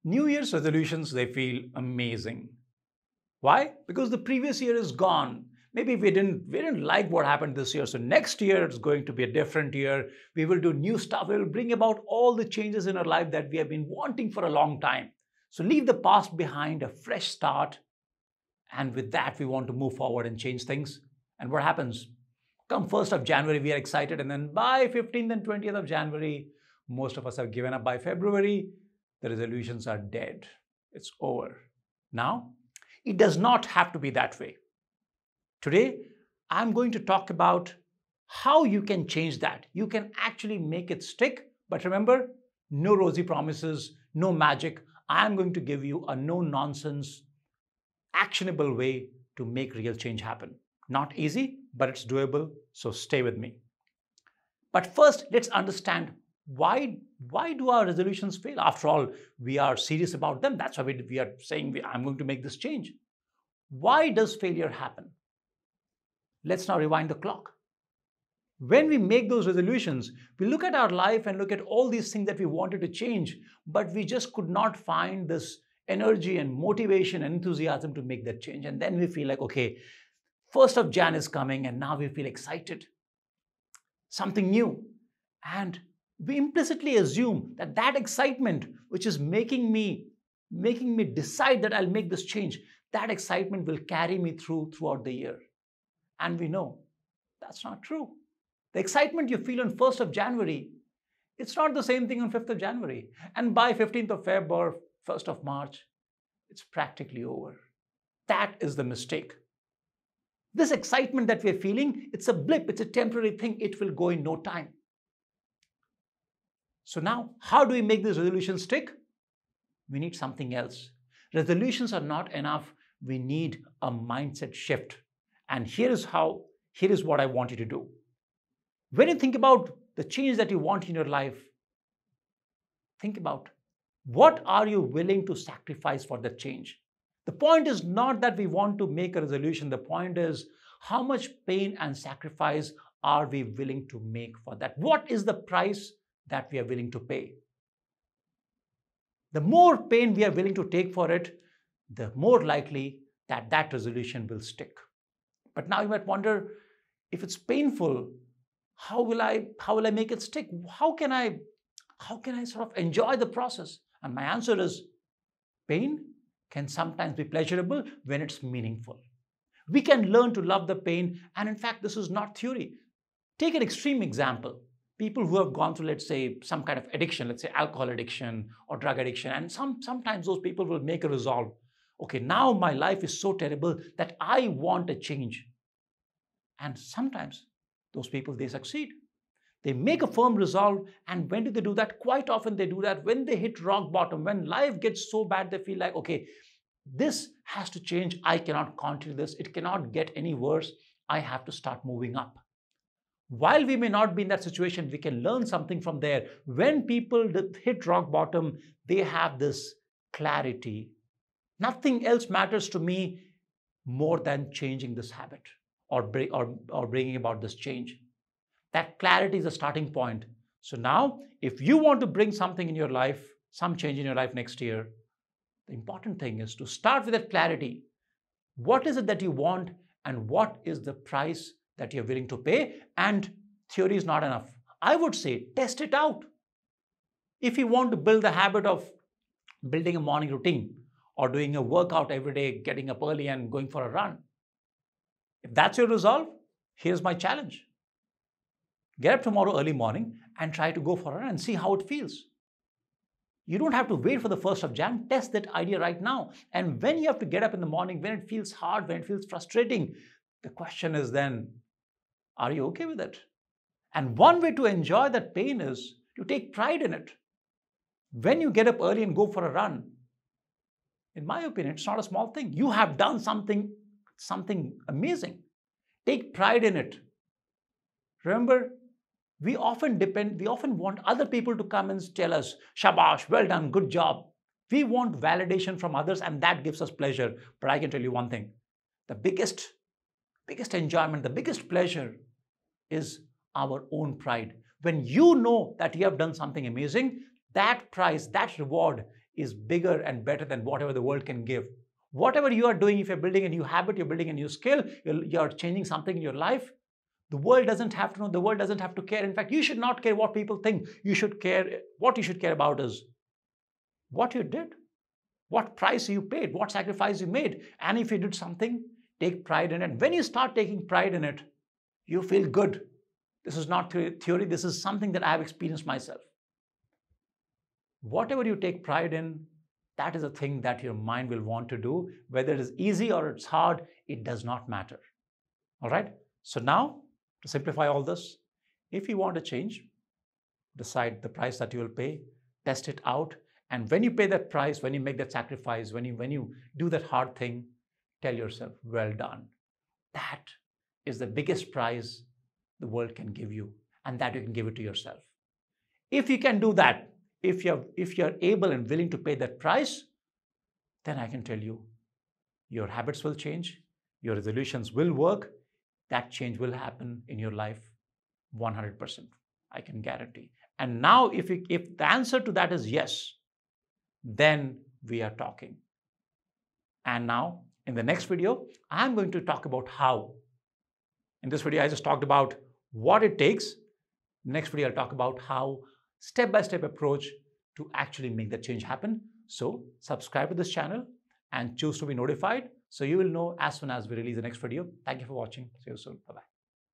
New Year's resolutions, they feel amazing. Why? Because the previous year is gone. Maybe we didn't like what happened this year. So next year it's going to be a different year. We will do new stuff. We will bring about all the changes in our life that we have been wanting for a long time. So leave the past behind, a fresh start. And with that, we want to move forward and change things. And what happens? Come 1st of January, we are excited. And then by 15th and 20th of January, most of us have given up. By February, the resolutions are dead. It's over. Now, it does not have to be that way. Today, I'm going to talk about how you can change that. You can actually make it stick. But remember, no rosy promises, no magic. I'm going to give you a no-nonsense, actionable way to make real change happen. Not easy, but it's doable. So stay with me. But first, let's understand why do our resolutions fail? After all, we are serious about them. That's why we are saying I'm going to make this change. Why does failure happen? Let's now rewind the clock. When we make those resolutions, we look at our life and look at all these things that we wanted to change, but we just could not find this energy and motivation and enthusiasm to make that change. And then we feel like, okay, 1st of Jan is coming and now we feel excited. Something new. And we implicitly assume that that excitement, which is making me decide that I'll make this change, that excitement will carry me throughout the year. And we know that's not true. The excitement you feel on 1st of January, it's not the same thing on 5th of January. And by 15th of Feb or 1st of March, it's practically over. That is the mistake. This excitement that we're feeling, it's a blip, it's a temporary thing. It will go in no time. So now, how do we make this resolution stick? We need something else. Resolutions are not enough. We need a mindset shift. And here is what I want you to do. When you think about the change that you want in your life, think about what are you willing to sacrifice for that change? The point is not that we want to make a resolution. The point is how much pain and sacrifice are we willing to make for that? What is the price that we are willing to pay? The more pain we are willing to take for it, the more likely that that resolution will stick. But now you might wonder, if it's painful, how will I make it stick? How can I sort of enjoy the process? And my answer is, pain can sometimes be pleasurable when it's meaningful. We can learn to love the pain, and in fact, this is not theory. Take an extreme example. People who have gone through, let's say, some kind of addiction, let's say alcohol addiction or drug addiction, and sometimes those people will make a resolve. Okay, now my life is so terrible that I want a change. And sometimes those people, they succeed. They make a firm resolve. And when do they do that? Quite often they do that when they hit rock bottom, when life gets so bad, they feel like, okay, this has to change. I cannot continue this. It cannot get any worse. I have to start moving up. While we may not be in that situation, we can learn something from there. When people hit rock bottom, they have this clarity. Nothing else matters to me more than changing this habit or bringing about this change. That clarity is the starting point. So now, if you want to bring something in your life, some change in your life next year, the important thing is to start with that clarity. What is it that you want, and what is the price that you're willing to pay? And theory is not enough. I would say test it out. If you want to build the habit of building a morning routine or doing a workout every day, getting up early and going for a run, if that's your resolve, here's my challenge. Get up tomorrow early morning and try to go for a run and see how it feels. You don't have to wait for the 1st of Jan. Test that idea right now. And when you have to get up in the morning, when it feels hard, when it feels frustrating, the question is then, are you okay with it? And one way to enjoy that pain is to take pride in it. When you get up early and go for a run, in my opinion, it's not a small thing. You have done something amazing. Take pride in it. Remember, we often want other people to come and tell us, shabash, well done, good job. We want validation from others, and that gives us pleasure. But I can tell you one thing, the biggest enjoyment, the biggest pleasure is our own pride. When you know that you have done something amazing, that prize, that reward is bigger and better than whatever the world can give. Whatever you are doing, if you're building a new habit, you're building a new skill, you're changing something in your life, the world doesn't have to know, the world doesn't have to care. In fact, you should not care what people think. You should care, what you should care about is what you did, what price you paid, what sacrifice you made. And if you did something, take pride in it. When you start taking pride in it, you feel good. This is not theory, this is something that I have experienced myself. Whatever you take pride in, that is a thing that your mind will want to do. Whether it is easy or it's hard, it does not matter. All right? So now, to simplify all this, if you want to change, decide the price that you will pay, test it out, and when you pay that price, when you make that sacrifice, when you do that hard thing, tell yourself, well done. That is the biggest prize the world can give you, and that you can give it to yourself. If you can do that, if you're able and willing to pay that price, then I can tell you, your habits will change, your resolutions will work, that change will happen in your life 100%. I can guarantee. And now, if the answer to that is yes, then we are talking. And now, in the next video, I'm going to talk about how. In this video, I just talked about what it takes. Next video, I'll talk about how step-by-step approach to actually make that change happen. So subscribe to this channel and choose to be notified so you will know as soon as we release the next video. Thank you for watching. See you soon. Bye-bye.